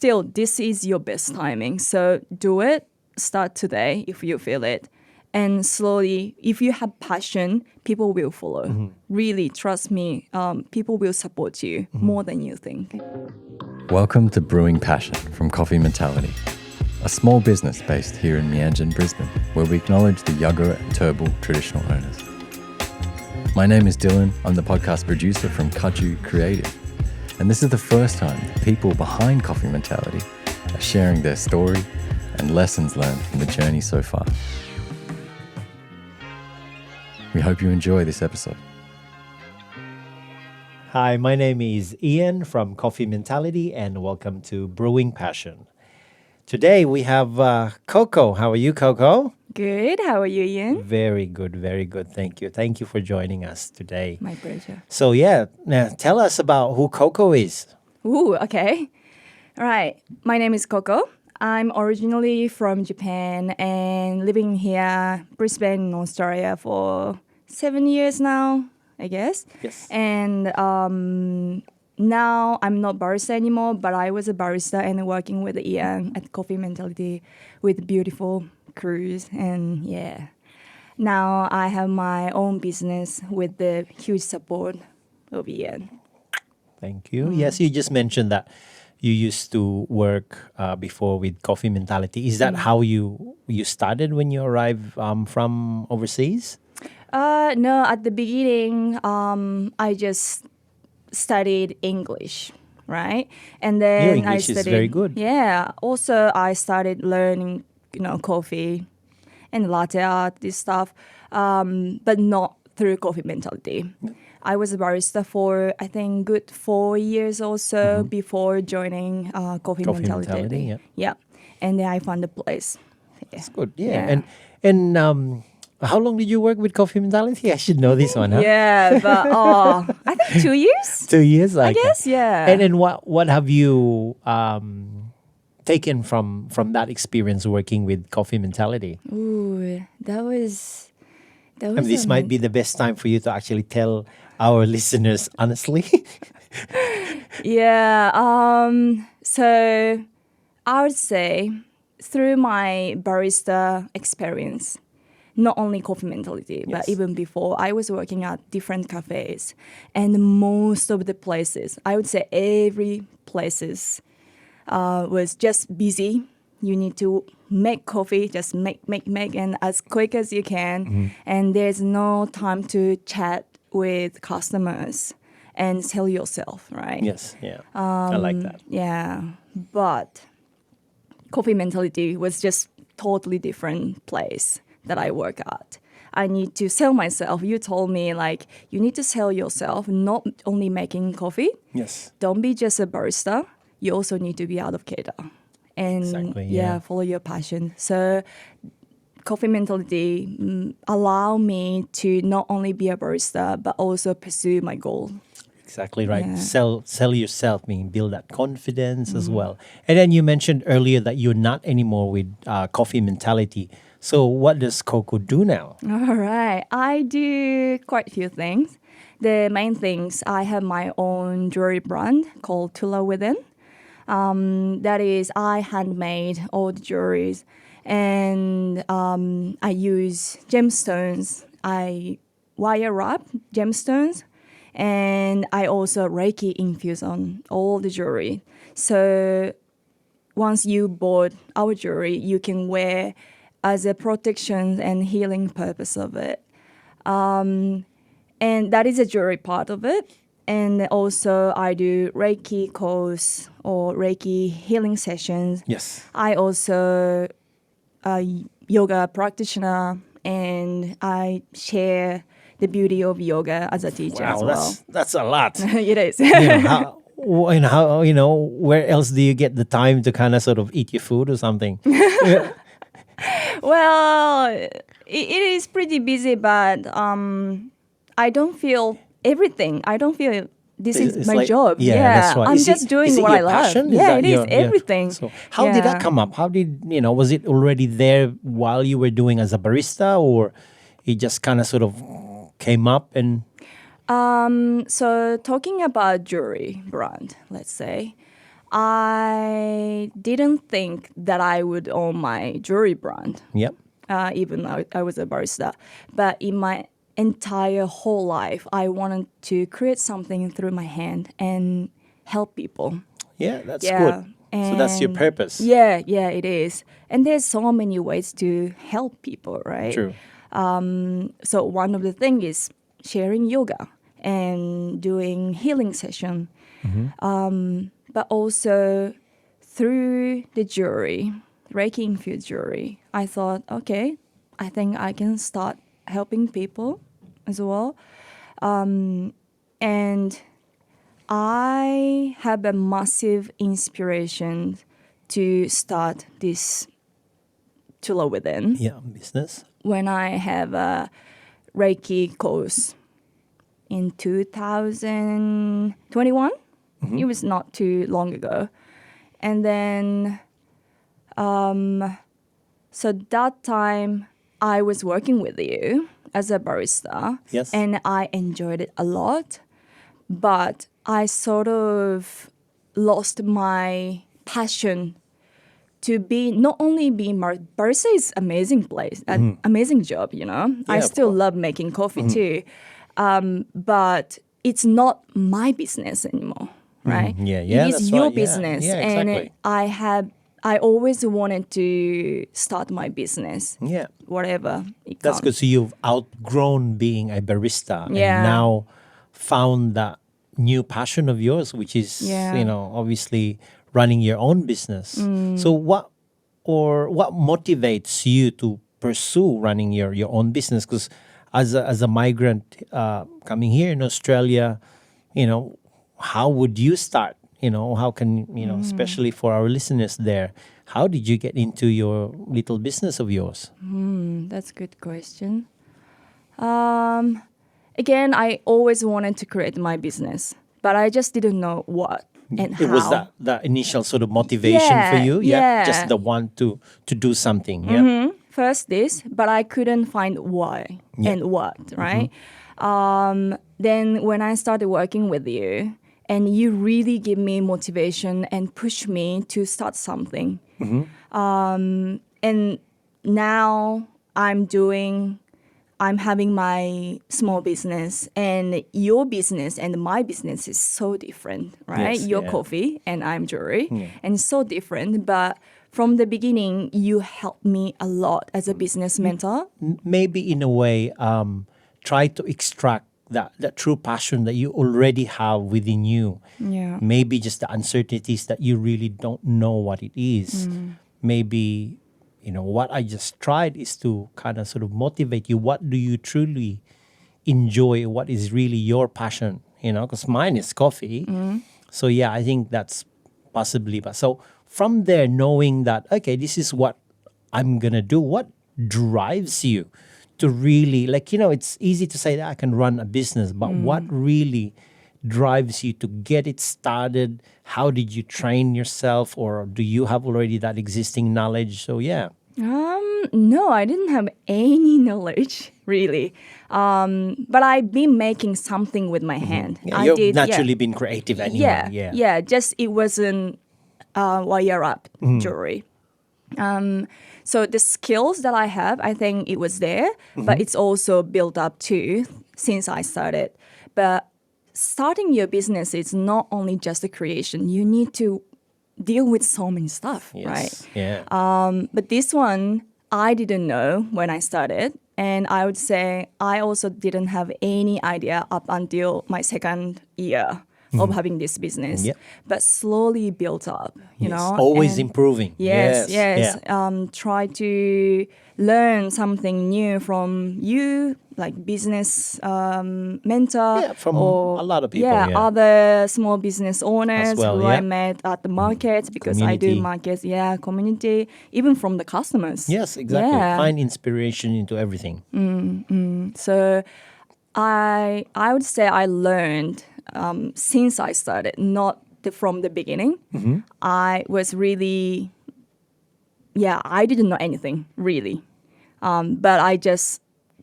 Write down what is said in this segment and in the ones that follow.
still, this is your best timing. So do it. Start today if you feel it. And slowly, if you have passion, people will follow. Really, trust me, people will support you more than you think. Welcome to Brewing Passion from Coffee Mentality, a small business based here in Mianjin, Brisbane, where we acknowledge the Yugara and Turrbal traditional owners. My name is Dylan. I'm the podcast producer from Kaju Creative. And this is the first time the people behind Coffee Mentality are sharing their story and lessons learned from the journey so far. We hope you enjoy this episode. Hi, my name is Ian from Coffee Mentality and welcome to Brewing Passion. Today we have Coco. How are you, Coco? Good. How are you, Ian? Very good, very good. Thank you. Thank you for joining us today. My pleasure. So now tell us about who Coco is. Ooh, okay. All right. My name is Coco. I'm originally from Japan and living here, Brisbane, in Australia for 7 years now, I guess. Yes. And now I'm not barista anymore, but I was a barista and working with Ian at Coffee Mentality with beautiful crews. And yeah, now I have my own business with the huge support of Ian. Thank you. Yes, you just mentioned that you used to work before with Coffee Mentality. Is that how you started when you arrived from overseas? No, at the beginning, I just studied English, right? And then Your English I studied, is very good. Yeah. Also, I started learning, coffee and latte art, this stuff, but not through Coffee Mentality. I was a barista for, I think, good 4 years or so before joining Coffee Mentality. Yeah. And then I found a place. Yeah. That's good. Yeah. And how long did you work with Coffee Mentality? I should know this one, huh? Yeah, but I think 2 years. 2 years, I guess, yeah. And then what have you taken from that experience working with Coffee Mentality? Ooh, that was This might be the best time for you to actually tell our listeners honestly. Yeah. So I would say through my barista experience, not only Coffee Mentality, but even before, I was working at different cafes, and most of the places, I would say every places, was just busy. You need to make coffee, just make, and as quick as you can. And there's no time to chat with customers and sell yourself, right? Yes, yeah. I like that. Yeah, but Coffee Mentality was just totally different place that I work at. I need to sell myself. You told me you need to sell yourself, not only making coffee. Yes. Don't be just a barista. You also need to be educator. And Exactly, follow your passion. So Coffee Mentality allow me to not only be a barista, but also pursue my goal. Exactly right. Yeah. Sell yourself, meaning build that confidence as well. And then you mentioned earlier that you're not anymore with Coffee Mentality. So what does Coco do now? All right. I do quite a few things. The main things, I have my own jewelry brand called Tula Within. That is, I handmade all the jewelries, and I use gemstones. I wire wrap gemstones, and I also Reiki infuse on all the jewelry. So once you bought our jewelry, you can wear as a protection and healing purpose of it. And that is a jewelry part of it. And also I do Reiki course or Reiki healing sessions. Yes. I also yoga practitioner, and I share the beauty of yoga as a teacher as well. That's a lot. It is. Where else do you get the time to kind of sort of eat your food or something? Well, it is pretty busy, but I don't feel everything. I don't feel this is It's my like- job. that's right. I'm Is just it- doing is it what I your love. passion? Yeah, that it is your- everything. So how did that come up? How did, was it already there while you were doing as a barista, or it just kind of sort of came up and... So talking about jewelry brand, let's say, I didn't think that I would own my jewelry brand, Yep. even though I was a barista. But in my entire whole life, I wanted to create something through my hand and help people. Yeah, that's Yeah. good. So that's your And purpose. Yeah, yeah, it is. And there's so many ways to help people, right? True. So one of the things is sharing yoga and doing healing session. But also through the jewelry, Reiki infused jewelry, I thought, okay, I think I can start helping people as well. And I have a massive inspiration to start this Tula Within Yeah, business. when I have a Reiki course in 2021. It was not too long ago. And then, so that time I was working with you as a barista. Yes. And I enjoyed it a lot. But I sort of lost my passion to be not only being barista is amazing place, an amazing job, you know. I of still course. love making coffee too, but it's not my business anymore, right? Yeah, yeah, it that's is your right. Yeah, business, yeah, exactly. and I always wanted to start my business, Yeah. whatever it That's comes. good. So you've outgrown being a barista Yeah. and now found that new passion of yours, which is, Yeah. obviously running your own business. So what motivates you to pursue running your own business? Because as a migrant coming here in Australia, how would you start? How can, especially for our listeners there, how did you get into your little business of yours? That's a good question. Again, I always wanted to create my business, but I just didn't know what and how. It was that initial sort of motivation for Yeah, you, yeah. just the want to do something, yeah. First this, but I couldn't find why and what, right? Then when I started working with you, and you really give me motivation and push me to start something. And now I'm having my small business, and your business and my business is so different, right? Yes, Your yeah. coffee and I'm jewelry, and it's so different. But from the beginning, you helped me a lot as a business mentor. Maybe in a way, try to extract that true passion that you already have within you. Yeah. Maybe just the uncertainties that you really don't know what it is. Maybe, what I just tried is to kind of sort of motivate you. What do you truly enjoy? What is really your passion? Because mine is coffee. So yeah, I think that's possibly. But so from there, knowing that, okay, this is what I'm going to do, what drives you to really, it's easy to say that I can run a business, but what really drives you to get it started? How did you train yourself, or do you have already that existing knowledge? So yeah. No, I didn't have any knowledge really, but I've been making something with my hand. Yeah, I you've did, naturally been creative anyway. yeah. Just it wasn't wire up jewelry. So the skills that I have, I think it was there, but it's also built up too since I started. But starting your business is not only just a creation. You need to deal with so many stuff, right? Yeah. But this one, I didn't know when I started. And I would say I also didn't have any idea up until my second year of having this business. Yep. But slowly built up, you know. Always and improving. Yes. Yeah. Try to learn something new from you, like business mentor. Yeah, from a lot of people, yeah. Other small business owners As well, who I yeah. met at the markets because I do Community. markets. Yeah, community, even from the customers. Yes, exactly. Yeah. Find inspiration into everything. So I would say I learned since I started, not from the beginning. I was really, I didn't know anything really, but I just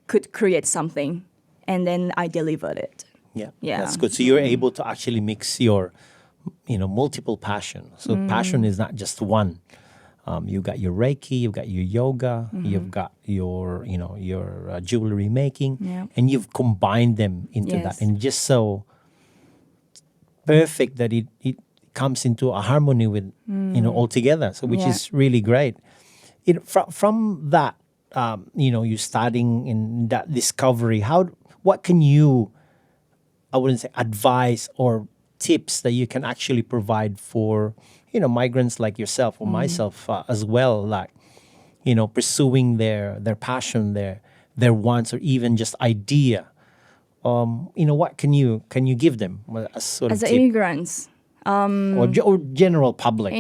could create something, and then I delivered it. Yeah, Yeah. that's good. So you're able to actually mix your multiple passion. So passion is not just one. You've got your Reiki, you've got your yoga, you've got your jewelry making, Yeah. and you've combined them into that, Yes. and just so perfect that it comes into a harmony with all together. So which Yeah. is really great. From that, you starting in that discovery. What can you, I wouldn't say advice or tips that you can actually provide for migrants like yourself or myself as well, like pursuing their passion, their wants, or even just idea. What can you give them as sort of As tip, immigrants, or general public?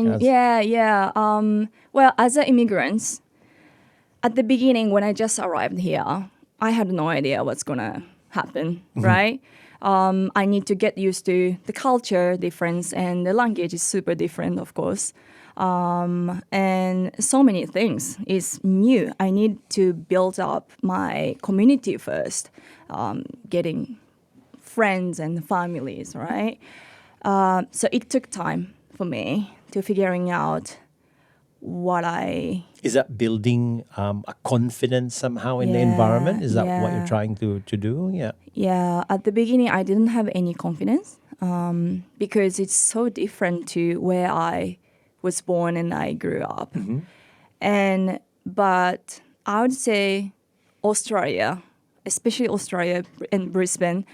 well, as immigrants, at the beginning when I just arrived here, I had no idea what's gonna happen, right? I need to get used to the culture difference, and the language is super different, of course. And so many things is new. I need to build up my community first, getting friends and families, right? So it took time for me to figuring out what I Is that building a confidence somehow in the Yeah, environment? Is that what you're yeah. trying to do? Yeah. Yeah, at the beginning, I didn't have any confidence because it's so different to where I was born and I grew up. But I would say Australia, especially Australia and Brisbane,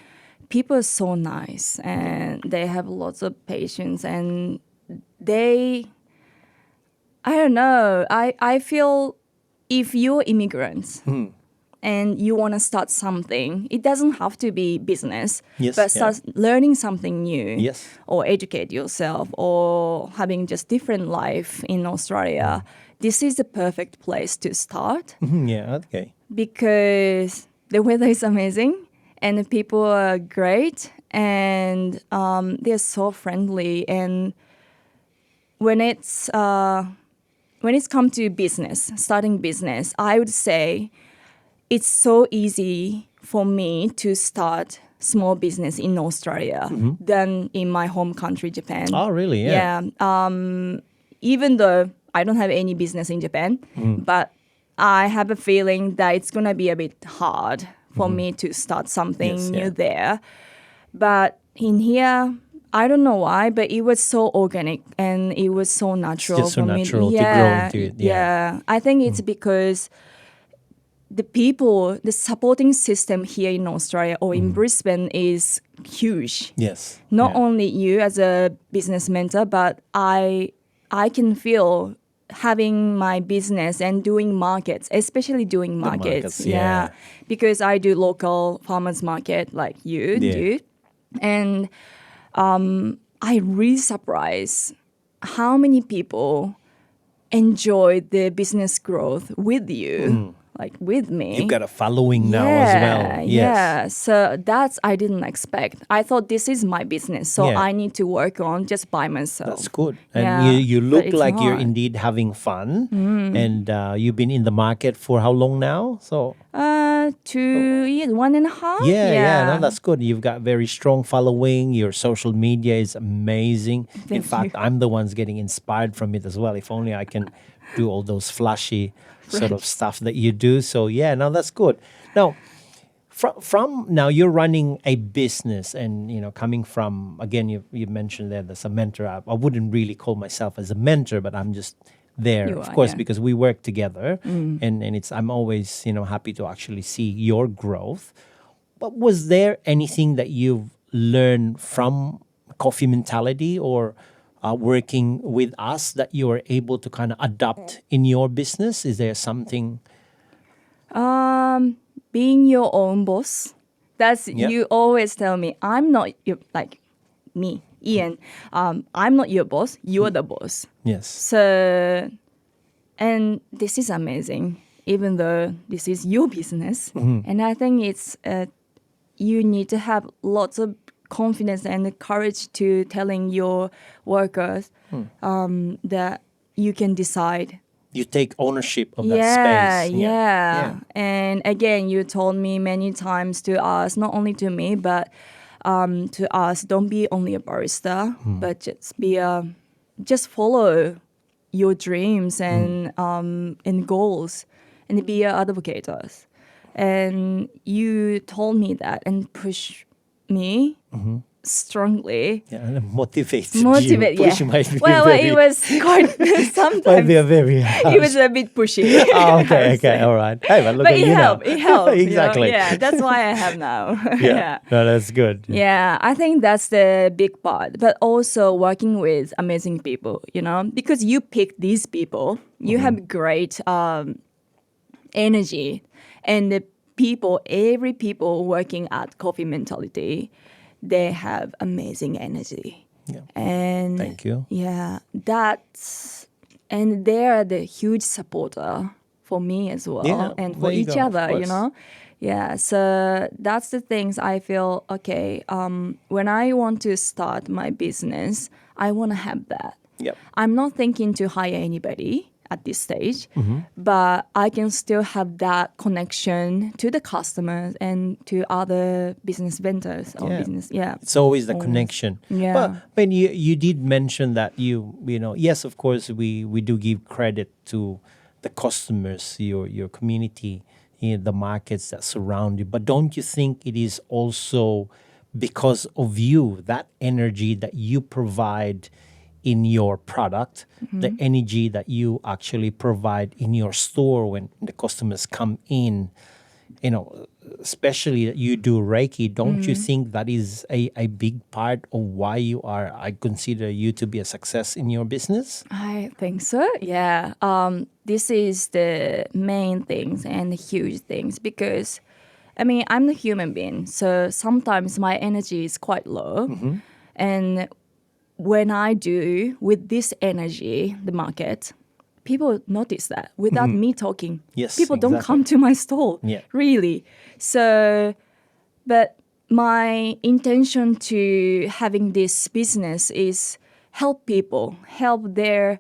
people are so nice and they have lots of patience, and I don't know, I feel if you're immigrants, and you want to start something, it doesn't have to be business, Yes, but yeah. start learning something new, Yes. or educate yourself, or having just different life in Australia. This is the perfect place to start Yeah. Okay. because the weather is amazing and the people are great, and they're so friendly. And when it's come to business, starting business, I would say it's so easy for me to start small business in Australia than in my home country, Japan. Oh, really? Yeah. Yeah. Even though I don't have any business in Japan, but I have a feeling that it's going to be a bit hard for me to start something Yes, new yeah. there. But in here, I don't know why, but it was so organic and it was so natural just so for me. natural to grow into it, yeah. I think it's because the people, the supporting system here in Australia or in Brisbane is huge. Yes. Not yeah. only you as a business mentor, but I can feel having my business and doing markets, especially doing markets. markets, yeah. Because I do local farmers market like you Yeah. do. And I really surprised how many people enjoy the business growth with you, like with me. You've got a following now as well. Yes. Yeah. So that's I didn't expect. I thought this is my business, so Yeah. I need to work on just by myself. That's good. And Yeah, you but look it's like you're not. indeed having fun. And you've been in the market for how long now? So 2 years, 1.5. yeah, no, that's good. You've got very strong following. Your social media is amazing. In Thank fact, you. I'm the one's getting inspired from it as well. If only I can do all those flashy sort of stuff that you do. So yeah, no, that's good. Now, from now you're running a business, and coming from, again, you mentioned that as a mentor. I wouldn't really call myself as a mentor, but I'm just there, You of are, course, yeah. because we work together, and I'm always happy to actually see your growth. But was there anything that you've learned from coffee mentality or working with us that you were able to kind of adopt in your business? Is there something? Being your own boss. That's Yep. You always tell me I'm not your, like me, Ian. I'm not your boss. You're the boss. Yes. So, and this is amazing, even though this is your business. And I think it's you need to have lots of confidence and the courage to telling your workers that you can decide. You take ownership of that space. Yeah. And again, you told me many times to us, not only to me, but to us, don't be only a barista, but just follow your dreams and goals, and be an advocate. And you told me that and pushed me strongly. Yeah, and motivate. Push might be well, very, it was quite sometimes. might be a very It was a bit pushy. okay, all right. Hey, but look But at it you helped. now. It helped. Exactly. Yeah, that's why I have now. Yeah. No, that's good. Yeah, I think that's the big part. But also working with amazing people, because you pick these people, you have great energy. And the every people working at Coffee Mentality, they have amazing energy. Yeah. And Thank you. yeah, and they're the huge supporter for me as well, Yeah, and for there you each go, of other. course. Yeah, so that's the things I feel, okay, when I want to start my business, I want to have that. Yep. I'm not thinking to hire anybody at this stage, but I can still have that connection to the customers and to other business vendors or business. Yeah. It's always the connection. Yeah. But when you did mention that yes, of course we do give credit to the customers, your community, the markets that surround you. But don't you think it is also because of you, that energy that you provide in your product, the energy that you actually provide in your store when the customers come in, especially that you do Reiki, don't you think that is a big part of why I consider you to be a success in your business? I think so. Yeah. This is the main things and the huge things because, I'm the human being, so sometimes my energy is quite low, and when I do with this energy, the market, people notice that without me talking. Yes, people don't exactly. come to my stall, Yeah. really. So, but my intention to having this business is help people, help their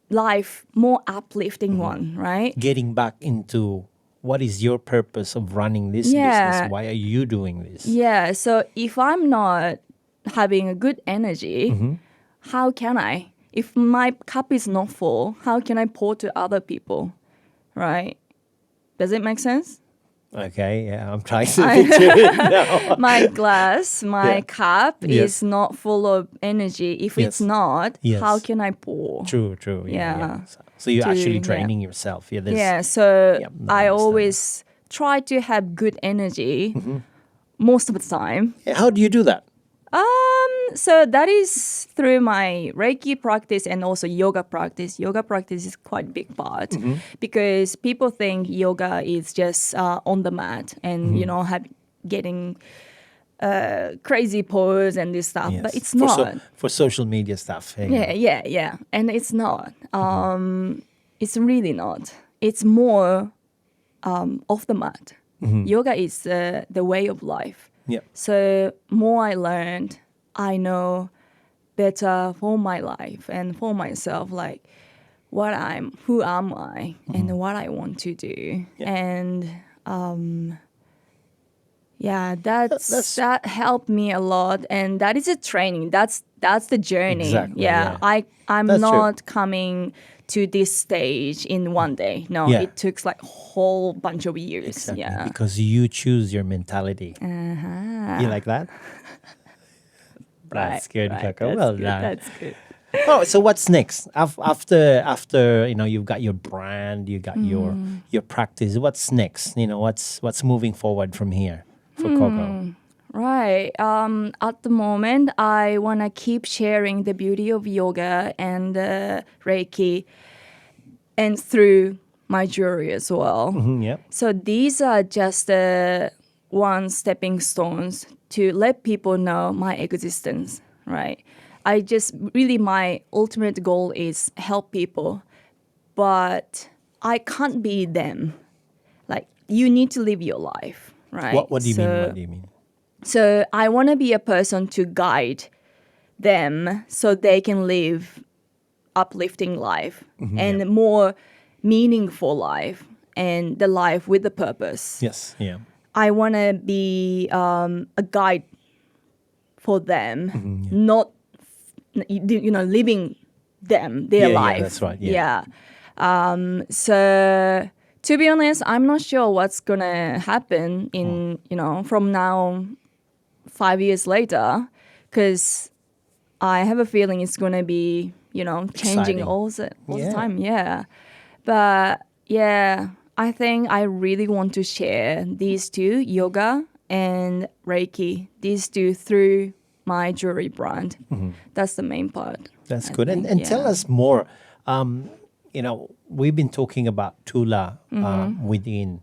life more uplifting one, right? Getting back into what is your purpose of running this Yeah. business? Why are you doing this? Yeah, so if I'm not having a good energy, how can I? If my cup is not full, how can I pour to other people, right? Does it make sense? Okay, yeah, I'm trying to picture it now. My glass, my Yeah. cup Yes. is not full of energy. If Yes. it's not, Yes. how can I pour? True. Yeah. Yeah. So you're To- actually yeah. draining yourself. Yeah. There's, Yeah, so Yeah, no, I I understand always try to have good energy most of the time. Yeah, how do you do that? So that is through my Reiki practice and also yoga practice. Yoga practice is quite a big part because people think yoga is just on the mat and getting crazy pose and this stuff, but Yes. it's not. For social media stuff. Hey. Yeah, and it's not. It's really not. It's more off the mat. Yoga is the way of life. Yeah. So more I learned, I know better for my life and for myself, like who am I, and what I want to do, Yeah. and That's- that helped me a lot, and that is a training. That's the journey. Exactly, yeah. I'm That's true. not coming to this stage in one day. No, Yeah. it took like a whole bunch of years. Exactly. Yeah. Because you choose your mentality. You like that? That's good, right. Coco. That's Well good, done. That's good. Oh, so what's next? After you've got your brand, you got your practice. What's next? What's moving forward from here for Coco? Right. At the moment, I want to keep sharing the beauty of yoga and Reiki, and through my jewelry as well. Yeah. So these are just one stepping stones to let people know my existence, right? My ultimate goal is help people, but I can't be them. Like, you need to live your life, right? What do you mean? What do you mean? So I want to be a person to guide them so they can live uplifting life and more meaningful life and the life with a purpose. Yes. Yeah. I want to be a guide for them, not living their life. Yeah, that's right. Yeah. So to be honest, I'm not sure what's gonna happen in from now 5 years later, because I have a feeling it's gonna be changing Exciting. all the Yeah. time. Yeah, but yeah, I think I really want to share these two, yoga and Reiki, these two through my jewelry brand. That's the main part. That's I good. think, And tell yeah. us more. We've been talking about Tula Within.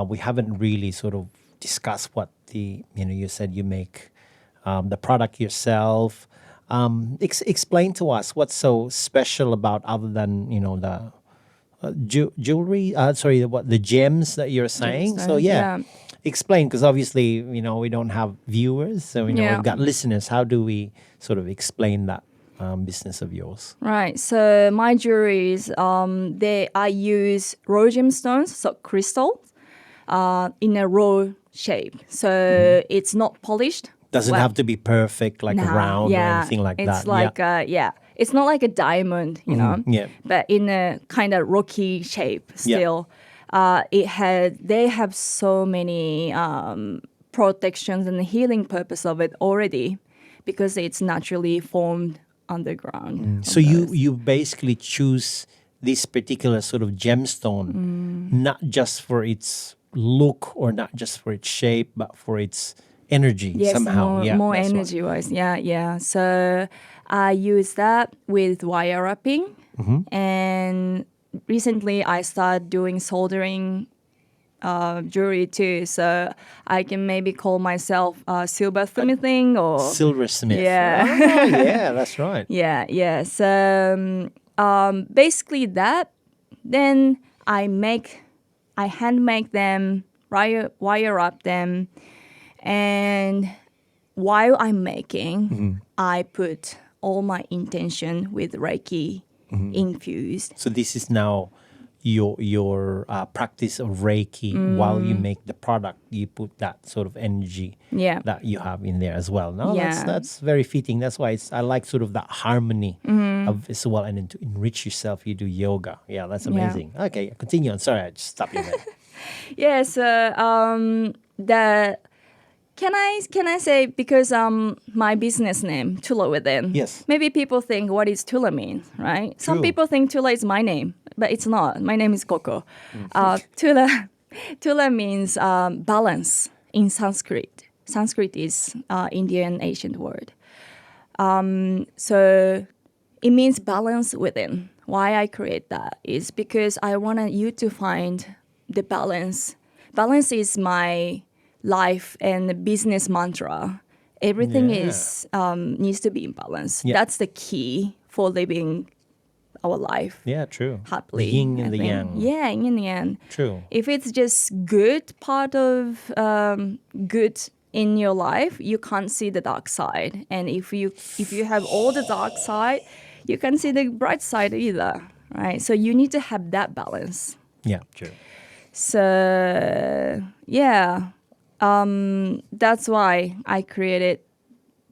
We haven't really sort of discussed what you said you make the product yourself. Explain to us what's so special about, other than, the jewelry, the gems that you're saying. So Gemstones, yeah. explain, because obviously, we don't have viewers. So, Yeah. we've got listeners. How do we sort of explain that business of yours? Right. So my jewelries, I use raw gemstones, so crystals, in a raw shape. So it's not polished. Doesn't Well, have to be perfect, like round or anything like it's that. like it's not like a diamond, yeah. but in a kind of rocky shape still. They have so many protections and healing purpose of it already, because it's naturally formed underground. So you basically choose this particular sort of gemstone, not just for its look or not just for its shape, but for its energy Yes, somehow. more that's right. energy wise. Yeah. So I use that with wire wrapping, and recently I started doing soldering jewelry too. So I can maybe call myself silversmithing or Silversmith. Yeah. Oh, yeah, that's right. yeah. So basically that. Then I hand make them, wire wrap them. And while I'm making, I put all my intention with Reiki infused. So this is now your practice of Reiki. While you make the product, you put that sort of energy Yeah. that you have in there as well. No, Yeah. that's very fitting. That's why I like sort of that harmony of as well. And then to enrich yourself, you do yoga. Yeah, that's amazing. Okay, continue on. Sorry, I just stopped you there. Yeah, so can I say, because my business name, Tula Within. Yes. Maybe people think, what is Tula mean, right? Some True. people think Tula is my name, but it's not. My name is Coco. Tula means balance in Sanskrit. Sanskrit is Indian ancient word. So it means balance within. Why I create that is because I wanted you to find the balance. Balance is my life and business mantra. Everything is needs to be in balance. Yeah. That's the key for living our life Yeah, true. happily. The yin I and the think. yang. Yeah, yin and yang. True. If it's just good part of good in your life, you can't see the dark side. And if you have all the dark side, you can't see the bright side either, right? So you need to have that balance. Yeah, true. So yeah, that's why I created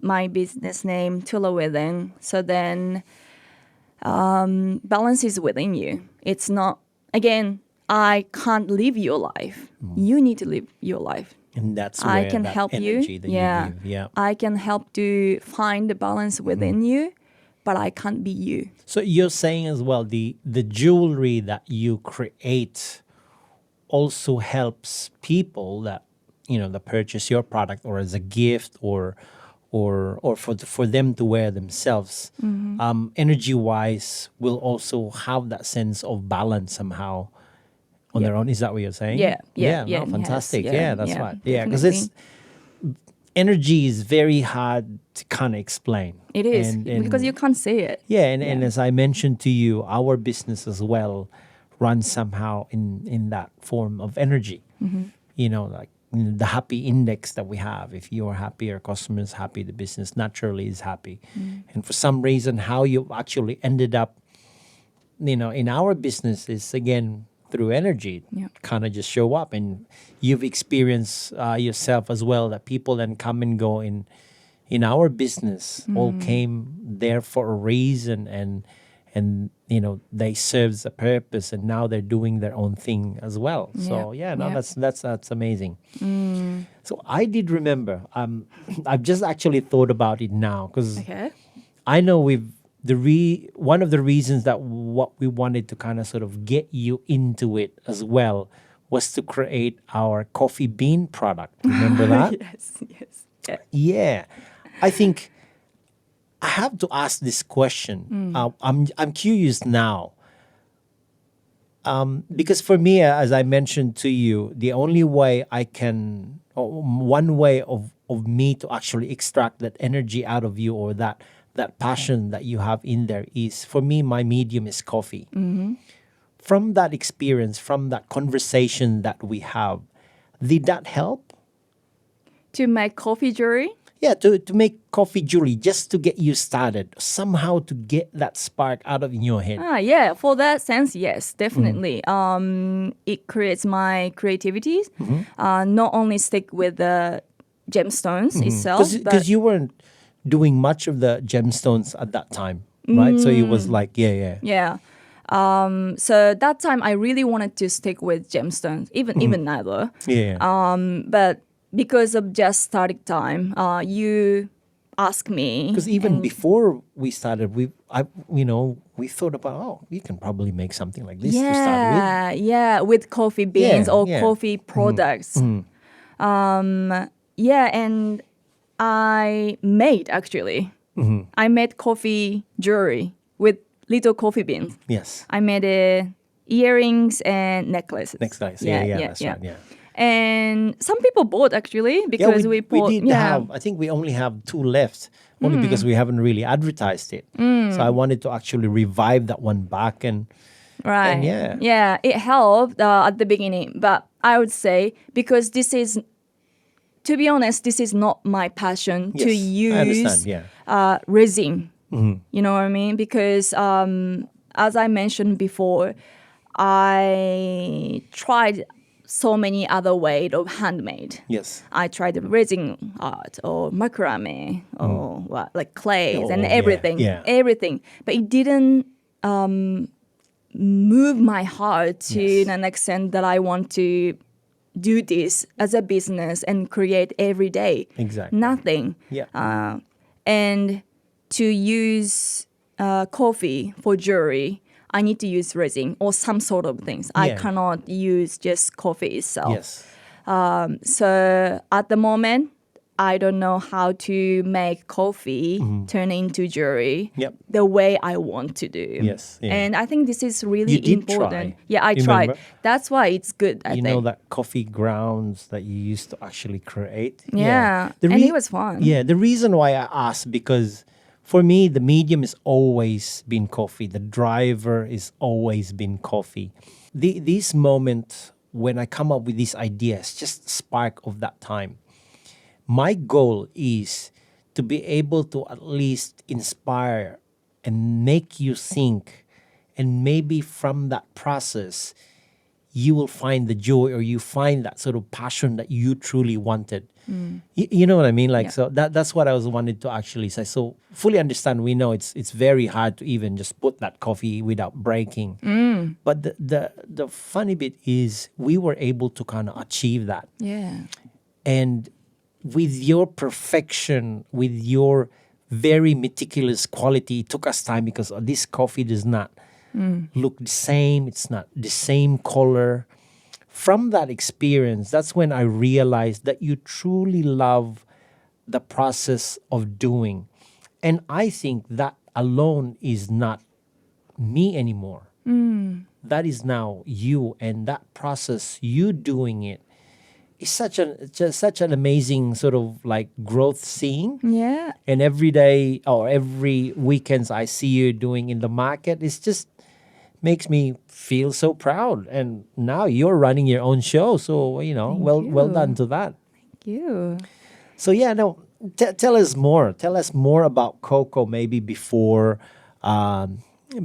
my business name Tula Within. So then balance is within you. It's not, again, I can't live your life. You need to live your life. And that's where I can that help you. energy that you give. Yeah. I can help to find the balance within you, but I can't be you. So you're saying as well, the jewelry that you create also helps people that that purchase your product, or as a gift, or for them to wear themselves. Energy wise, will also have that sense of balance somehow on their own. Is that what you're saying? Yeah, No, yes, fantastic. yeah, Yeah, that's yeah, right. Yeah, because it's energy is very hard to kind of explain. It is, And because you can't see it. yeah, and as I mentioned to you, our business as well runs somehow in that form of energy. Like the happy index that we have. If you're happy, our customers happy, the business naturally is happy. And for some reason, how you actually ended up, in our business is, again, through energy. Yeah. Kind of just show up, and you've experienced yourself as well that people then come and go in our business all came there for a reason, and you know they serves a purpose, and now they're doing their own thing as well. So Yeah. no, Yeah. that's amazing. So I did remember. I've just actually thought about it now because Okay. I know one of the reasons that what we wanted to kind of sort of get you into it as well was to create our coffee bean product. Remember that? Yes. Yes. Yeah. Yeah. I think I have to ask this question. I'm curious now. Because for me, as I mentioned to you, the only way I can, or one way of me to actually extract that energy out of you, or that passion that you have in there, is, for me, my medium is coffee. From that experience, from that conversation that we have, did that help? To make coffee jewelry. Yeah, to make coffee jewelry, just to get you started, somehow to get that spark out of in your head. Yeah, for that sense, yes, definitely. It creates my creativity. Not only stick with the gemstones itself, but Because you weren't doing much of the gemstones at that time, right? So it was like, yeah. So that time I really wanted to stick with gemstones, even now though. But because of just starting time, you ask me. Because even before we started, we thought about, we can probably make something like this to start with. Yeah, with coffee beans Yeah, or yeah. coffee products. And I made actually. I made coffee jewelry with little coffee beans. Yes. I made earrings and necklaces. That's right. Yeah. And some people bought actually because we bought. did have. I think we only have 2 left, only because we haven't really advertised it. So I wanted to actually revive that one back, and Right. And yeah, it helped at the beginning, but I would say because this is, to be honest, this is not my passion to Yes, I understand. use Yeah. resin. You know what I mean? Because as I mentioned before, I tried so many other ways of handmade. Yes. I tried the resin art or macrame or what, like clays and yeah, everything, everything. But it didn't move my heart to an extent that I want to do this as a business and create every day. Exactly. Nothing. Yeah. And to use coffee for jewelry, I need to use resin or some sort of things. I Yeah. cannot use just coffee itself. Yes. So at the moment, I don't know how to make coffee turn into jewelry Yep. the way I want to do. Yes, yeah. And I think this is really You did important. try. Yeah, I You tried. remember? That's why it's good, I You think. know that coffee grounds that you used to actually create? Yeah. The And it was fun. Yeah, the reason why I asked, because for me, the medium has always been coffee. The driver is always been coffee. This moment when I come up with these ideas, just spark of that time. My goal is to be able to at least inspire and make you think, and maybe from that process, you will find the joy, or you find that sort of passion that you truly wanted. You know what I mean? Like, Yeah. so that's what I was wanted to actually say. So fully understand, we know it's very hard to even just put that coffee without breaking. But the funny bit is we were able to kind of achieve that. Yeah. And with your perfection, with your very meticulous quality, it took us time because this coffee does not look the same. It's not the same color. From that experience, that's when I realized that you truly love the process of doing. And I think that alone is not me anymore. That is now you, and that process, you doing it, is such an amazing sort of like growth seeing. Yeah. And every day or every weekends I see you doing in the market, it's just makes me feel so proud. And now you're running your own show, so well you. done to that. Thank you. So tell us more. Tell us more about Coco, maybe before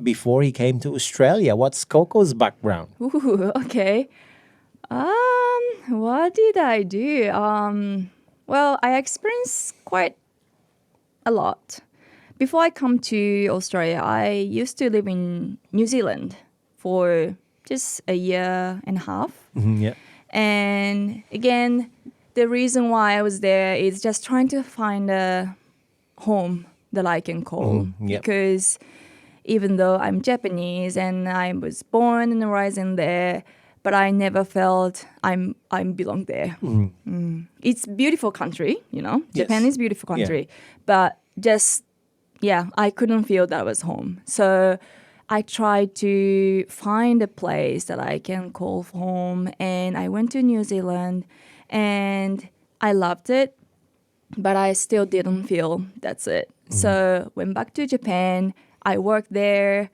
before he came to Australia. What's Coco's background? Ooh, okay. What did I do? Well, I experienced quite a lot. Before I come to Australia, I used to live in New Zealand for just a year and a half. Yeah. And again, the reason why I was there is just trying to find a home that I can call. Yep. Because even though I'm Japanese and I was born and raised there, but I never felt I belong there. It's beautiful country, you know. Yes. Japan is beautiful country, but just I couldn't feel that was home. So I tried to find a place that I can call home, and I went to New Zealand, and I loved it, but I still didn't feel that's it. So went back to Japan. I worked there,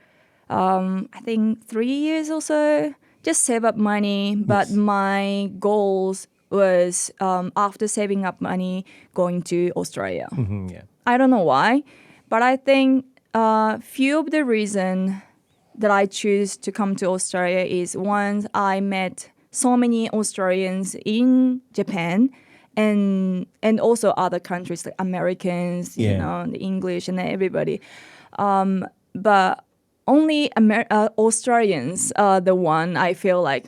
I think 3 years or so, just save up money. But my goals was after saving up money, going to Australia. Yeah. I don't know why, but I think few of the reason that I choose to come to Australia is once I met so many Australians in Japan and also other countries like Americans, you know, the English and everybody. But only Australians are the one I feel like,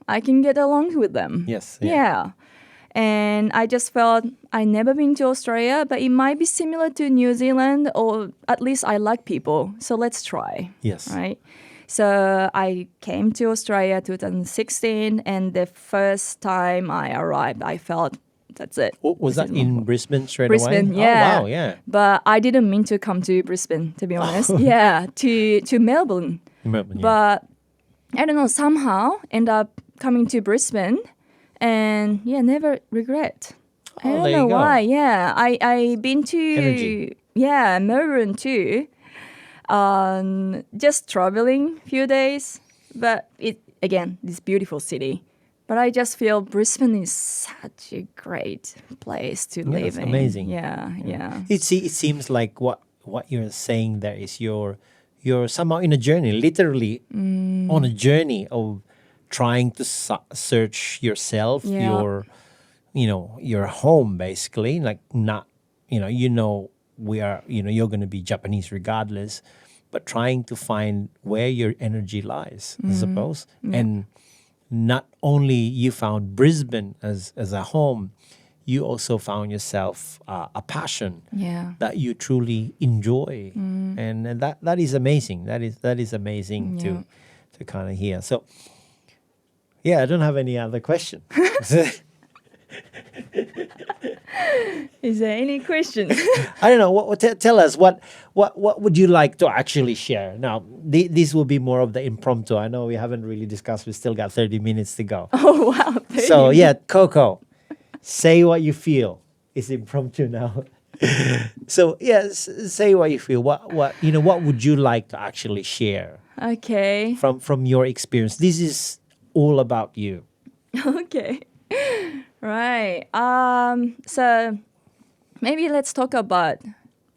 I can get along with them. Yes. Yeah. And I just felt I never been to Australia, but it might be similar to New Zealand, or at least I like people. So let's try. Yes. Right. So I came to Australia 2016, and the first time I arrived, I felt that's it. Was that in Brisbane straight Brisbane, away? yeah. Oh, wow, yeah. But I didn't mean to come to Brisbane, to be honest. To Melbourne. But I don't know, somehow end up coming to Brisbane, and never regret. I don't know why. Yeah, I been to Energy. Melbourne too. Just traveling few days, but this beautiful city. But I just feel Brisbane is such a great place to live it's in. amazing. Yeah. It seems like what you're saying there is you're somehow in a journey, literally on a journey of trying to search yourself, your home, basically. Like not, we are, you're going to be Japanese regardless, but trying to find where your energy lies, I suppose. And not only you found Brisbane as a home, you also found yourself a passion that you truly enjoy, and that is amazing. That is amazing to kind of hear. So, I don't have any other question. Is there any questions? I don't know. Tell us what would you like to actually share? Now, this will be more of the impromptu. I know we haven't really discussed. We still got 30 minutes to go. Oh wow! 30 So Coco, say what you feel. It's impromptu now. So say what you feel. What would you like to actually share? Okay. From your experience. This is all about you. Okay. Right. So maybe let's talk about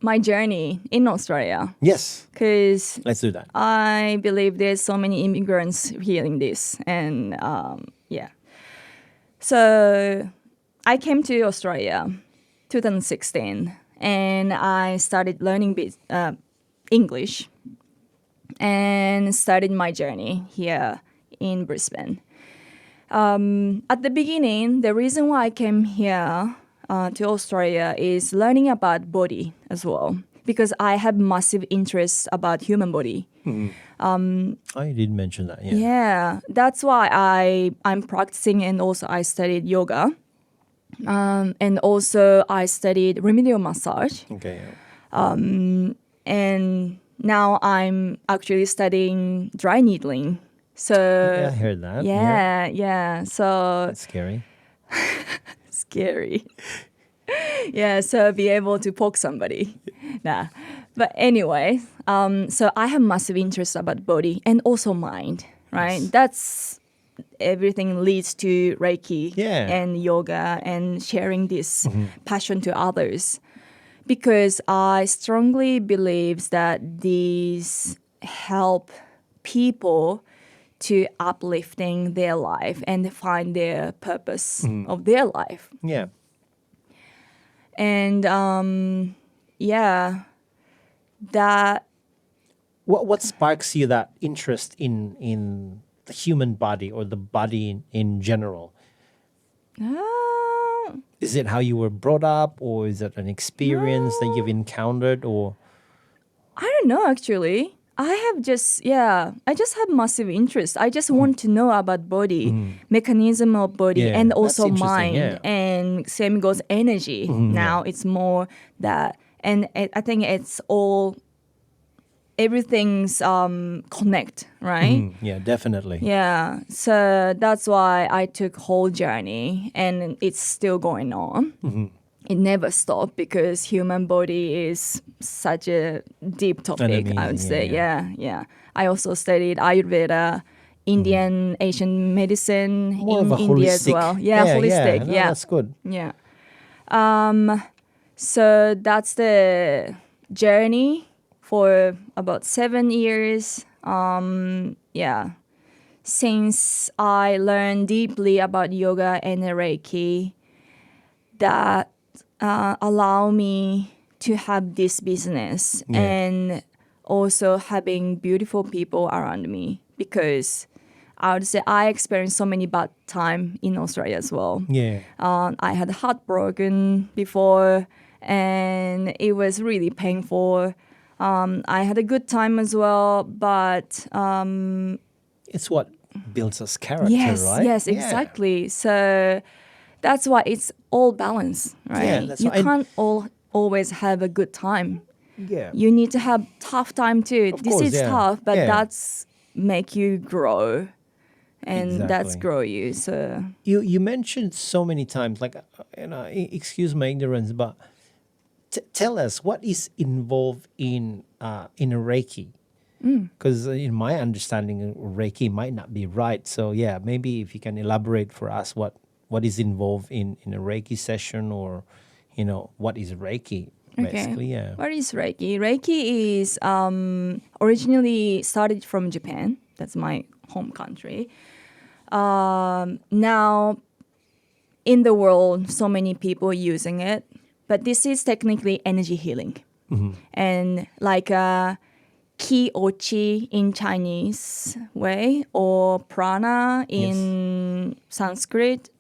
my journey in Australia. Yes. Because Let's do that. I believe there's so many immigrants hearing this. And so I came to Australia 2016 and I started learning English and started my journey here in Brisbane. At the beginning, the reason why I came here to Australia is learning about body as well, because I have massive interest about human body. I did mention that. Yeah, that's why I'm practicing, and also I studied yoga, and also I studied remedial massage. Okay. And now I'm actually studying dry needling. So I heard that. Yeah. So That's scary. scary. So be able to poke somebody. Nah. But anyway, so I have massive interest about body and also mind, right? Yes. That's everything leads to Reiki and yoga and sharing this passion to others. Because I strongly believe that these help people to uplifting their life and find their purpose of their life. Yeah. And that What sparks you that interest in the human body or the body in general? Is it how you were brought up, or is it an experience that you've encountered, or? I don't know actually. I just have massive interest. I just want to know about body, mechanism of body, Yeah, and that's also interesting, mind. yeah. And same goes energy. Now it's more that, and I think it's all, everything's connect, right? Yeah, definitely. Yeah. So that's why I took whole journey, and it's still going on. It never stopped because human body is such a deep topic, I would amazing, say. yeah. Yeah. I also studied Ayurveda, Indian, Asian medicine More in of a India as holistic. well. Yeah, holistic. No, Yeah. that's good. Yeah. So that's the journey for about 7 years. Since I learned deeply about yoga and Reiki, that allow me to have this business and also having beautiful people around me, because I would say I experienced so many bad time in Australia as well. Yeah. I had heartbroken before, and it was really painful. I had a good time as well, but It's what builds us character, yes, right? yes, Yeah. exactly. So that's why it's all balance, right? Yeah, that's you why- and- can't always have a good time. Yeah. You need to have tough time too. Of This course, is yeah. tough, but Yeah. that's make you grow, and that's Exactly. grow you. So You mentioned so many times, like, excuse my ignorance, but tell us what is involved in a Reiki. Because in my understanding, Reiki might not be right. So yeah, maybe if you can elaborate for us what is involved in a Reiki session, or what is Reiki basically. Yeah. What is Reiki? Reiki is originally started from Japan. That's my home country. Now, in the world, so many people using it, but this is technically energy healing, and like ki or chi in Chinese way, or prana in Sanskrit.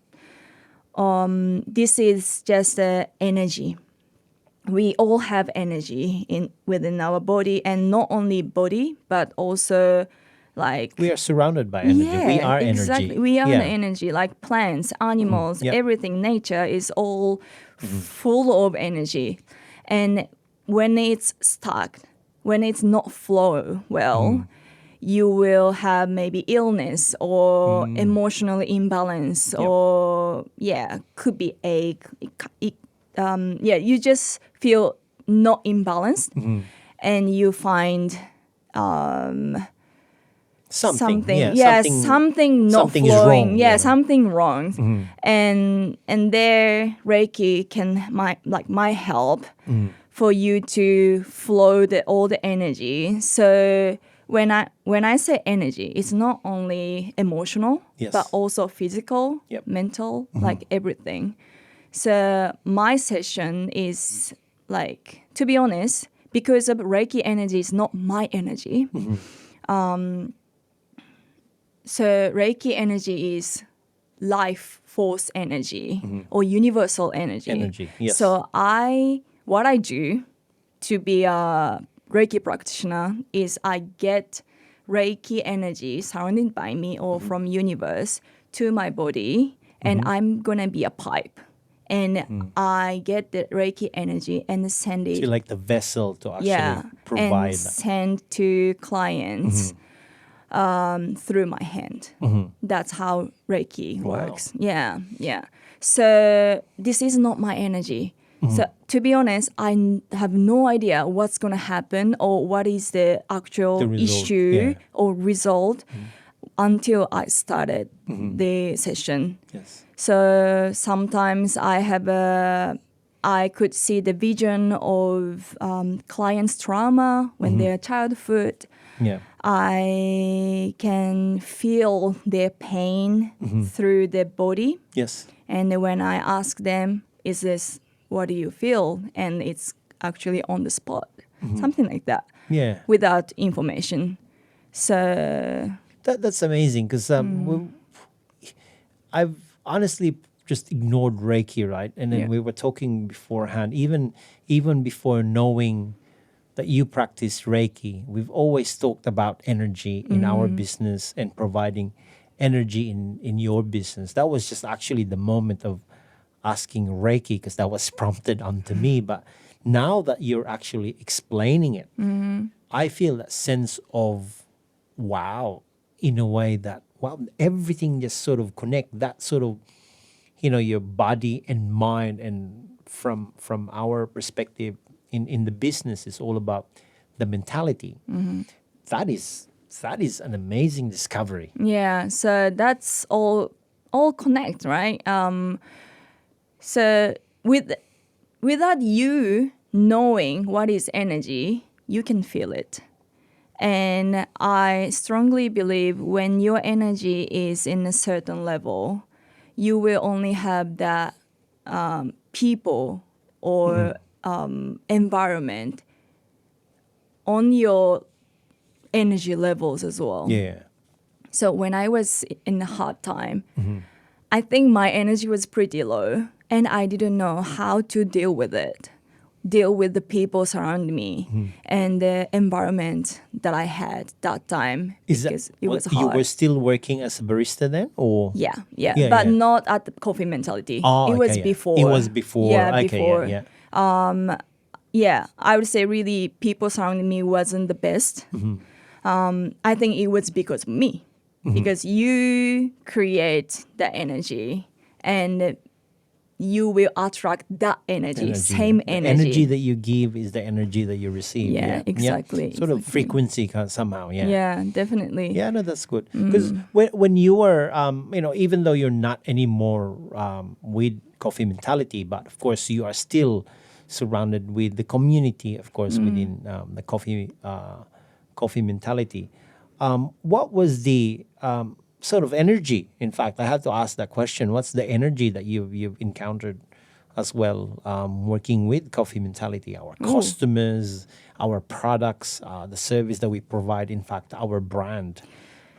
This is just energy. We all have energy within our body, and not only body, but also like We are surrounded by energy. We are exactly. energy. We are Yeah. the energy, like plants, animals, Yep. everything. Nature is all full of energy, and when it's stuck, when it's not flow well, you will have maybe illness or emotional imbalance, or could be ache. You just feel not imbalanced, and you find Something something not something is flowing. wrong, Yeah, yeah. something wrong. And there Reiki can my help for you to flow all the energy. So when I say energy, it's not only emotional, Yes. but also physical, Yep. mental, like everything. So my session is like, to be honest, because of Reiki energy is not my energy. So Reiki energy is life force energy or universal energy. Energy, yes. So what I do to be a Reiki practitioner is I get Reiki energy surrounded by me or from universe to my body, and I'm gonna be a pipe. And I get the Reiki energy and send it So you're like the vessel to actually provide and that. send to clients through my hand. That's how Reiki works. Yeah. So this is not my energy. So to be honest, I have no idea what's going to happen or what is the actual The result, issue yeah. or result until I started the session. Yes. So sometimes I could see the vision of clients' trauma when they're childhood. Yeah. I can feel their pain through their body. Yes. And when I ask them, is this what do you feel? And it's actually on the spot, something like that, Yeah. without information. So, That's amazing because I've honestly just ignored Reiki, right? And then Yeah. we were talking beforehand, even before knowing that you practice Reiki, we've always talked about energy in our business and providing energy in your business. That was just actually the moment of asking Reiki because that was prompted onto me. But now that you're actually explaining it, I feel that sense of wow, in a way that wow, everything just sort of connect. That sort of your body and mind, and from our perspective in the business is all about the mentality. That is an amazing discovery. yeah, so that's all connect, right? So without you knowing what is energy, you can feel it. And I strongly believe when your energy is in a certain level, you will only have that people or environment on your energy levels as well. Yeah. So when I was in a hard time, I think my energy was pretty low and I didn't know how to deal with it, deal with the people surrounding me and the environment that I had that time. Because it was hard. You were still working as a barista then, or Yeah, Yeah, but yeah. not at the coffee mentality. Oh, It was okay, yeah. before. It was before. Yeah, Okay, before. yeah. Yeah, I would say really people surrounding me wasn't the best. I think it was because of me. Because you create that energy and you will attract that energy. Same The energy. energy that you give is the energy that you receive. Yeah, exactly, Sort of exactly. frequency somehow. Yeah. Yeah, definitely. Yeah, no, that's good. Because when you were, even though you're not anymore with coffee mentality, but of course you are still surrounded with the community, of course, within the coffee mentality. What was the sort of energy? In fact, I have to ask that question. What's the energy that you've encountered as well working with coffee mentality? Our customers, our products, the service that we provide. In fact, our brand.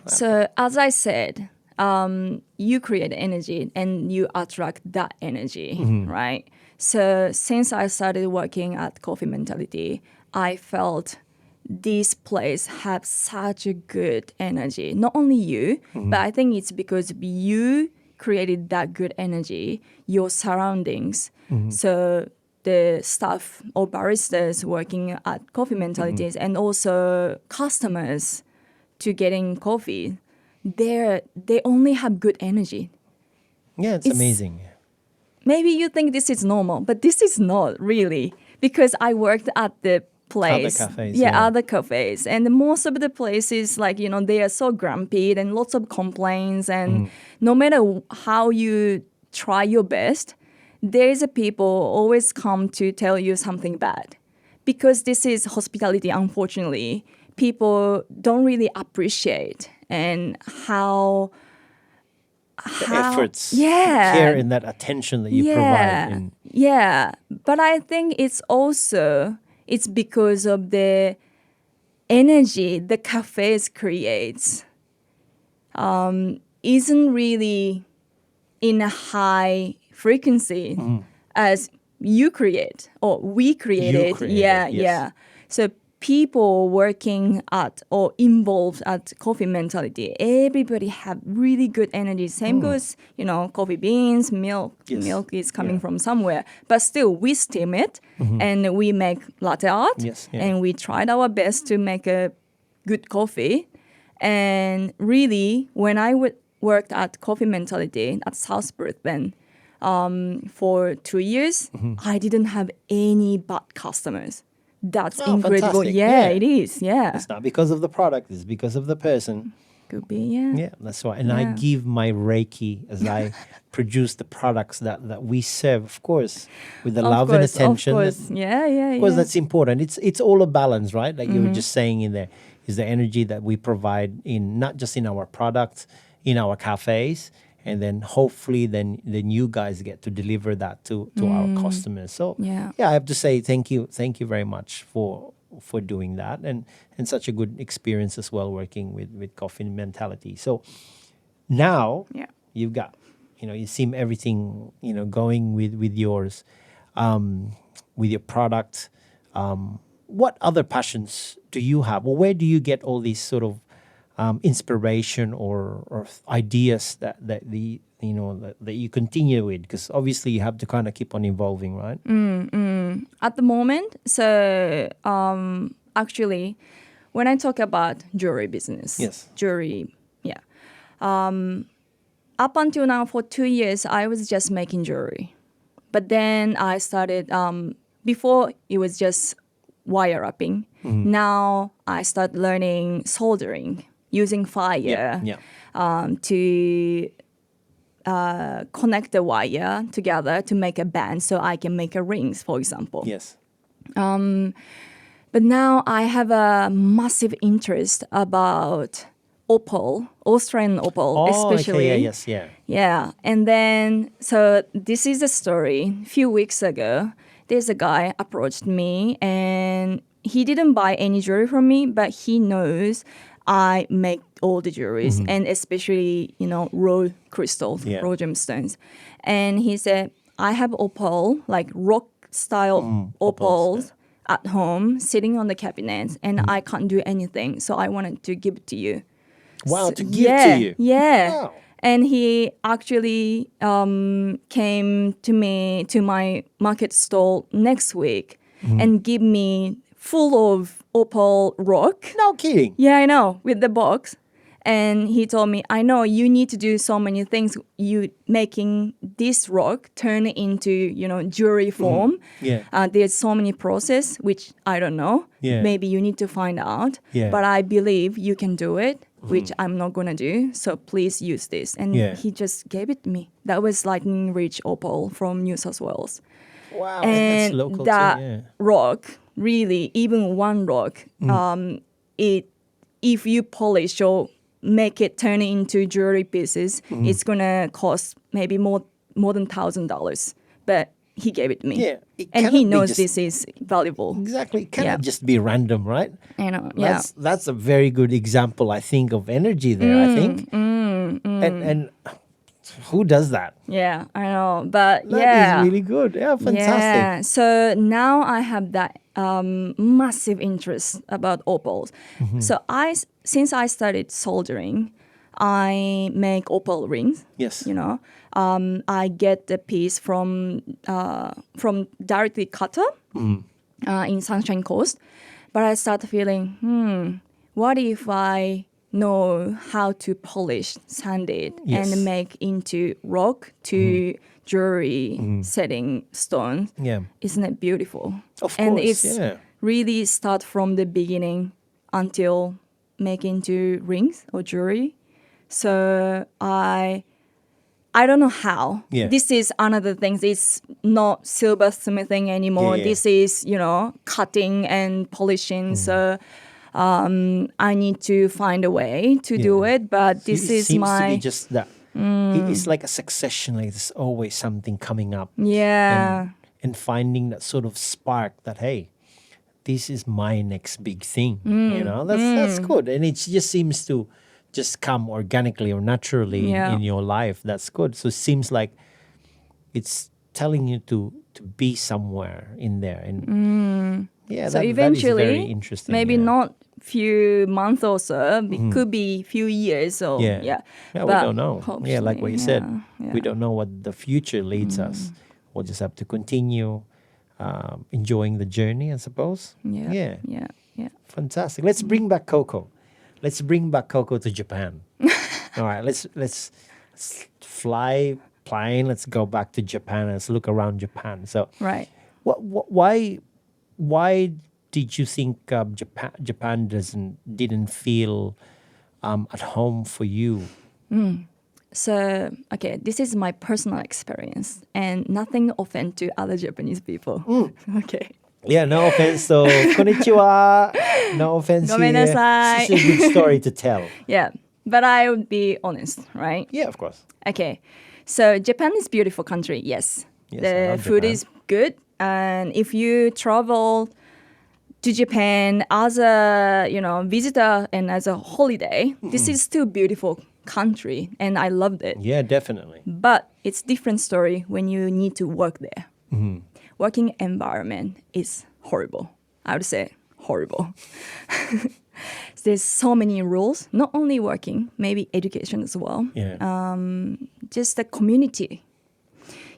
So as I said, you create energy and you attract that energy, right? So since I started working at Coffee Mentality, I felt this place have such a good energy. Not only you, but I think it's because you created that good energy, your surroundings. So the staff or baristas working at Coffee Mentalities and also customers to getting coffee, they only have good energy. Yeah, it's amazing. Maybe you think this is normal, but this is not really, because I worked at the place. Other cafes, yeah, other cafes. And most of the places, like, they are so grumpy and lots of complaints. And no matter how you try your best, there's a people always come to tell you something bad. Because this is hospitality, unfortunately, people don't really appreciate and how efforts, yeah, care, and that attention that you provide. And yeah, but I think it's because of the energy the cafes creates isn't really in a high frequency as you create or we created. Yeah. So people working at or involved at coffee mentality, everybody have really good energy. Same goes, coffee beans, milk. Yes. Milk is coming from somewhere. But still, we steam it and we make latte art. Yes, yeah. And we tried our best to make a good coffee. And really, when I worked at Coffee Mentality at South Brisbane for 2 years, I didn't have any bad customers. That's incredible. Fantastic. Yeah, it is. Yeah. It's not because of the product, it's because of the person. Could be, yeah. Yeah, that's right. And I give my Reiki as I produce the products that we serve, of course, with the love and attention. Of course. Yeah. Of course, that's important. It's all a balance, right? Like you were just saying in there. Is the energy that we provide in not just in our products, in our cafes, and then hopefully then you guys get to deliver that to our customers. So Yeah. I have to say thank you very much for doing that, and such a good experience as well working with Coffee Mentality. So now Yeah. you've got, you seem everything, going with yours, with your product. What other passions do you have, or where do you get all these sort of inspiration or ideas that you continue with? Because obviously you have to kind of keep on evolving, right? At the moment, so actually, when I talk about jewelry business, Yes. jewelry, yeah. Up until now, for 2 years, I was just making jewelry. But then I started, before it was just wire wrapping. Now I start learning soldering using fire to connect the wire together to make a band so I can make a rings, for example. Yes. But now I have a massive interest about opal, Australian opal, especially. Okay, yes, yeah. Yeah, and then, so this is a story. A few weeks ago, there's a guy approached me and he didn't buy any jewelry from me, but he knows I make all the jewelries and especially, raw crystals, raw gemstones. And he said, I have opal, like rock style opals at home sitting on the cabinets and I can't do anything. So I wanted to give it to you. Wow, So- to give to you. Yeah. Wow. And he actually came to my market stall next week and give me full of opal rock. No kidding. Yeah, I know, with the box. And he told me, I know you need to do so many things. You making this rock turn into, jewelry form. Yeah. There's so many process, which I don't know. Yeah. Maybe you need to find out. Yeah. But I believe you can do it, which I'm not going to do. So please use this. And Yeah. he just gave it to me. That was lightning rich opal from New South Wales. Wow, And that's local that too, yeah. rock, really, even one rock, if you polish or make it turn into jewelry pieces, it's gonna cost maybe more than $1,000. But he gave it to me, Yeah, it and cannot he be knows just- this is valuable. Exactly. It cannot Yeah. just be random, right? You know, yeah, That's a very good example, I think, of energy there, I think. And who does that? yeah, I know, but That yeah, is really good. Yeah, fantastic. Yeah, so now I have that massive interest about opals. So since I started soldering, I make opal rings. Yes. I get the piece from directly cutter in Sunshine Coast, but I start feeling, what if I know how to polish, sand it, Yes. and make into rock to jewelry setting stone? Yeah. Isn't it beautiful? Of And course, it's yeah. really start from the beginning until make into rings or jewelry. So I don't know how. Yeah. This is another thing. It's not silversmithing anymore. Yeah. This is, cutting and polishing. So I need to find a way to do Yeah. it. But this It is seems to my be just that. It's like a succession. Like there's always something coming up. yeah. And finding that sort of spark that, hey, this is my next big thing. That's good. And it just seems to just come organically or naturally Yeah. in your life. That's good. So it seems like it's telling you to be somewhere in there. And yeah, So that is eventually, very interesting. maybe yeah. not few months or so, it could be few years. So Yeah. yeah, Yeah, we But don't know. Yeah, like what you hopefully, said, yeah. we don't know what the future leads us. We'll just have to continue enjoying the journey, I suppose. Yeah, Yeah. yeah, yeah. Fantastic. Let's bring back Coco. Let's bring back Coco to Japan. All right, let's fly plane. Let's go back to Japan. Let's look around Japan. So, Right. why did you think Japan didn't feel at home for you? So, okay, this is my personal experience and nothing offend to other Japanese people. Okay. Yeah, no offense. So, konnichiwa. No offense here. Gomenasai. It's a good story to tell. Yeah, but I would be honest, right? Yeah, of course. Okay, so Japan is beautiful country. Yes, Yes, I the love food Japan. is good, and if you travel to Japan as a visitor and as a holiday, this is still beautiful country, and I loved it. Yeah, definitely. But it's different story when you need to work there. Working environment is horrible. I would say horrible. There's so many rules, not only working, maybe education as well. Yeah. Just the community.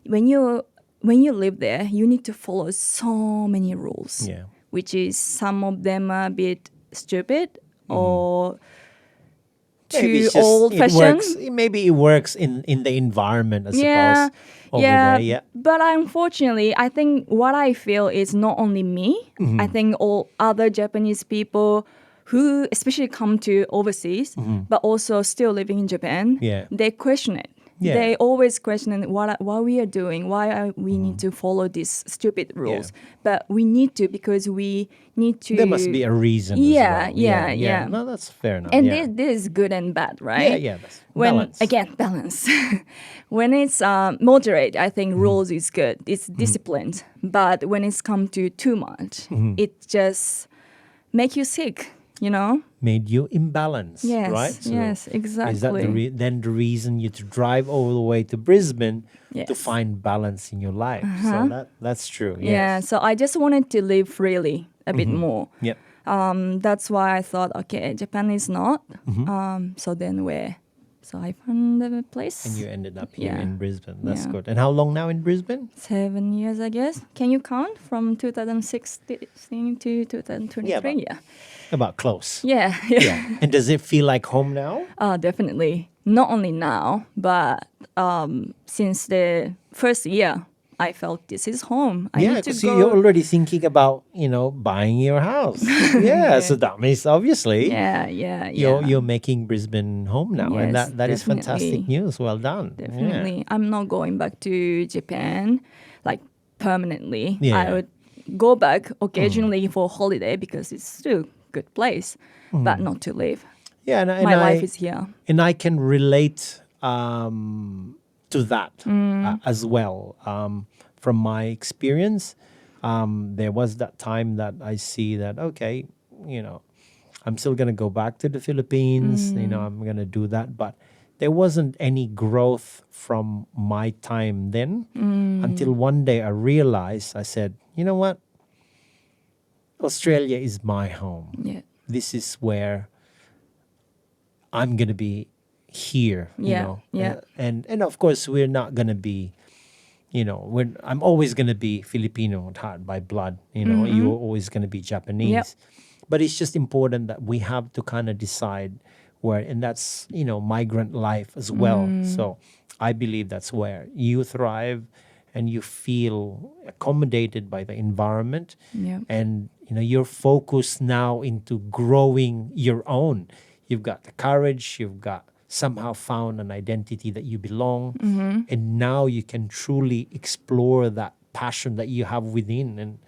When you live there, you need to follow so many rules. Yeah. Which is some of them are a bit stupid or Maybe too it's just, old-fashioned. Maybe it works in the environment, I suppose. Over there, yeah. But unfortunately, I think what I feel is not only me. I think all other Japanese people who especially come to overseas, but also still living in Japan, Yeah. they question it. Yeah. They always question what we are doing, why we need to follow these stupid rules. But we need to because we need to. There must be a reason. Yeah, as well. yeah. No, that's fair enough. And yeah. this is good and bad, right? Yeah, that's When balance. again balance. When it's moderate, I think rules is good. It's disciplined. But when it's come to too much, it just make you sick. Made you imbalanced, Yes, right? So yes, exactly. Is that then the reason you to drive all the way to Brisbane to Yes. find balance in your life? So that's true. Yeah. Yes. So I just wanted to live freely a bit more. Yep. That's why I thought, okay, Japan is not. So then where? So I found a place. And you ended up here Yeah. in Brisbane. That's Yeah. good. And how long now in Brisbane? 7 years, I guess. Can you count from 2016 to 2023? Yeah, About close. Yeah. Yeah. And does it feel like home now? Definitely. Not only now, but since the first year, I felt this is home. I Yeah, need to because go. you're already thinking about, buying your house. Yeah, so that means obviously Yeah. you're making Brisbane home now. And Yes, that is fantastic definitely. news. Well done. Yeah. Definitely. I'm not going back to Japan like permanently. Yeah. I would go back occasionally for holiday because it's still a good place, but not to live. Yeah, and My life is here. And I can relate to that as well. From my experience, there was that time that I see that, okay, I'm still going to go back to the Philippines, I'm going to do that. But there wasn't any growth from my time then until one day I realized, I said, you know what? Australia is my home. Yeah. This is where I'm going to be here, Yeah, yeah. And of course we're not going to be, I'm always going to be Filipino at heart by blood, you're always going to be Japanese. Yep. But it's just important that we have to kind of decide where, and that's, migrant life as well. So I believe that's where you thrive and you feel accommodated by the environment. Yeah. And, you're focused now into growing your own. You've got the courage, you've got somehow found an identity that you belong. And now you can truly explore that passion that you have within.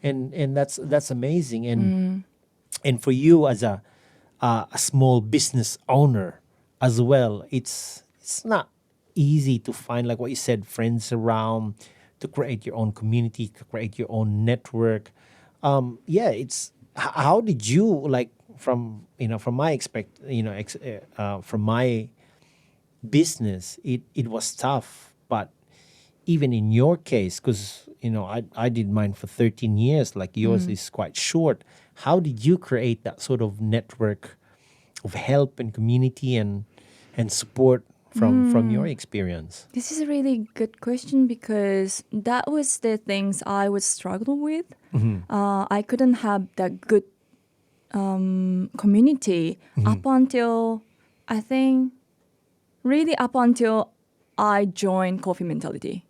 And that's amazing. And for you as a small business owner as well, it's not easy to find, like what you said, friends around, to create your own community, to create your own network. It's how did you, like, from my from my business, it was tough. But even in your case, because I did mine for 13 years, like yours is quite short. How did you create that sort of network of help and community and support from your experience? This is a really good question because that was the things I would struggle with. I couldn't have that good community up until, I think, really up until I joined Coffee Mentality.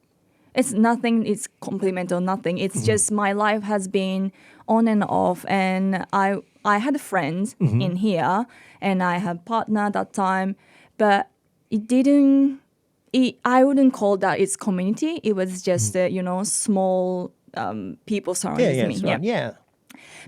It's nothing, it's complemental, nothing. It's just my life has been on and off, and I had friends in here, and I had partner that time, but I wouldn't call that its community. It was just a small people Yeah, surrounding yeah, me. it's right. Yeah.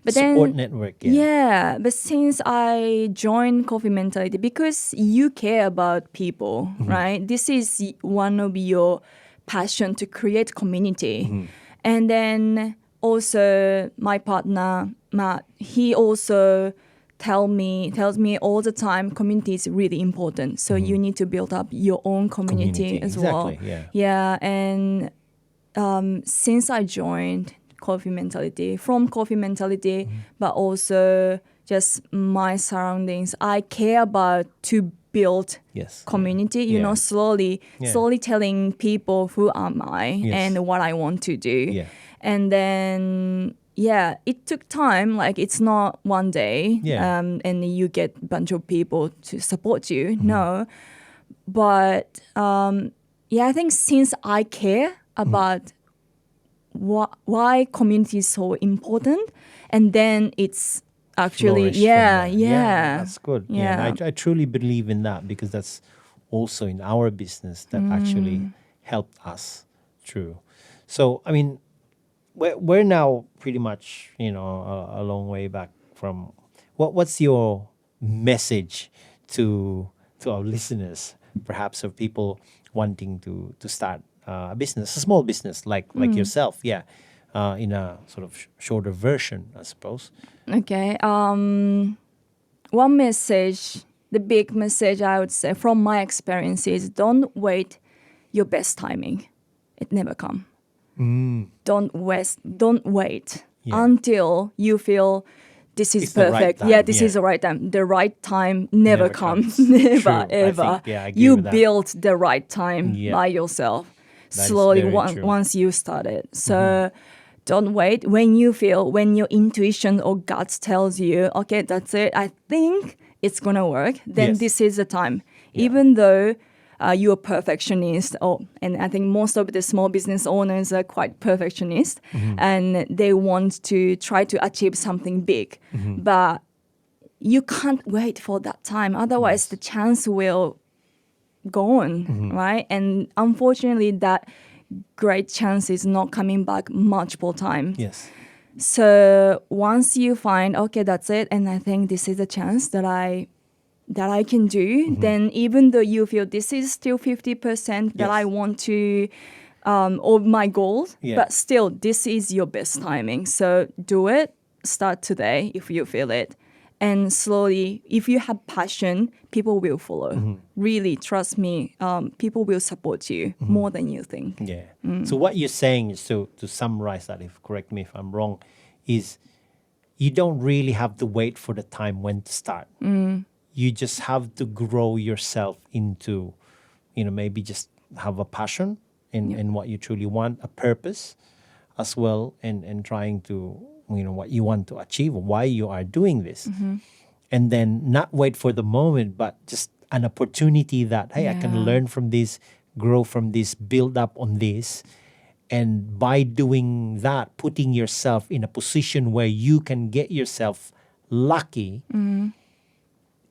But Support then, network. Yeah. yeah, but since I joined Coffee Mentality, because you care about people, right? This is one of your passion to create community. And then also my partner, Matt, he also tells me all the time community is really important. So you need to build up your own community as well. Exactly. Yeah. Yeah, and since I joined Coffee Mentality, but also just my surroundings, I care about to build Yes. community. Yeah. You know, slowly telling people who am I Yes. and what I want to do. Yeah. And then it took time. Like it's not one day, Yeah. and you get a bunch of people to support you. No, but I think since I care about why community is so important, and then it's actually Flourish from there. That's good. Yeah. And I truly believe in that because that's also in our business that actually helped us through. So I mean, we're now pretty much a long way back from what's your message to our listeners, perhaps of people wanting to start a business, a small business like yourself, in a sort of shorter version, I suppose. Okay. One message, the big message I would say from my experience is don't wait your best timing. It never come. Don't wait Yeah. until you feel this is It's the right perfect. time, This yeah. is the right time. The right time never comes. comes. Never, True. I ever. think, I agree You with that. built the right time Yeah. by yourself. That is Slowly very true. once you started. So don't wait. When your intuition or guts tells you, okay, that's it, I think it's gonna work, then Yes. this is the time. Yeah. Even though you're a perfectionist, and I think most of the small business owners are quite perfectionist, and they want to try to achieve something big, but you can't wait for that time. Otherwise, the chance will go on, right? And unfortunately, that great chance is not coming back multiple times. Yes. So once you find, okay, that's it, and I think this is a chance that I can do, then even though you feel this is still 50% that Yes. I want to, of my goals, Yeah. but still, this is your best timing. So do it, start today if you feel it. And slowly, if you have passion, people will follow. Really, trust me, people will support you more than you think. Yeah. So what you're saying is, to summarize that, if correct me if I'm wrong, is you don't really have to wait for the time when to start. You just have to grow yourself into, maybe just have a passion in what you truly want, a purpose as well, and trying to, what you want to achieve, why you are doing this. And then not wait for the moment, but just an opportunity that, hey, I can Yeah. learn from this, grow from this, build up on this. And by doing that, putting yourself in a position where you can get yourself lucky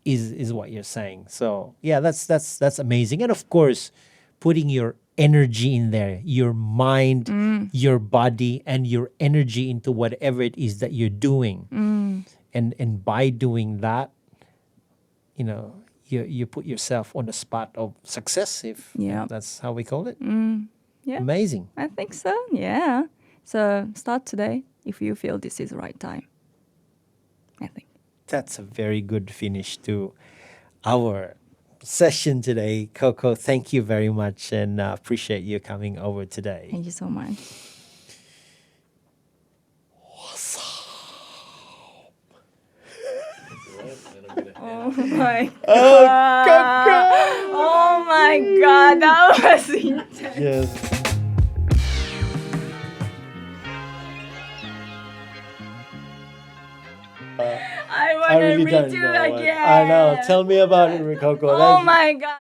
is what you're saying. So yeah, that's amazing. And of course, putting your energy in there, your mind, your body, and your energy into whatever it is that you're doing. And by doing that, you put yourself on the spot of success, if Yeah. that's how we call it. Yeah, Amazing. I think so. Yeah. So start today if you feel this is the right time. I think. That's a very good finish to our session today. Coco, thank you very much, and appreciate you coming over today. Thank you so much. Oh my god. Oh my god, that was intense. Yes. I want to redo again. I know. Tell me about it, Coco. Oh my god.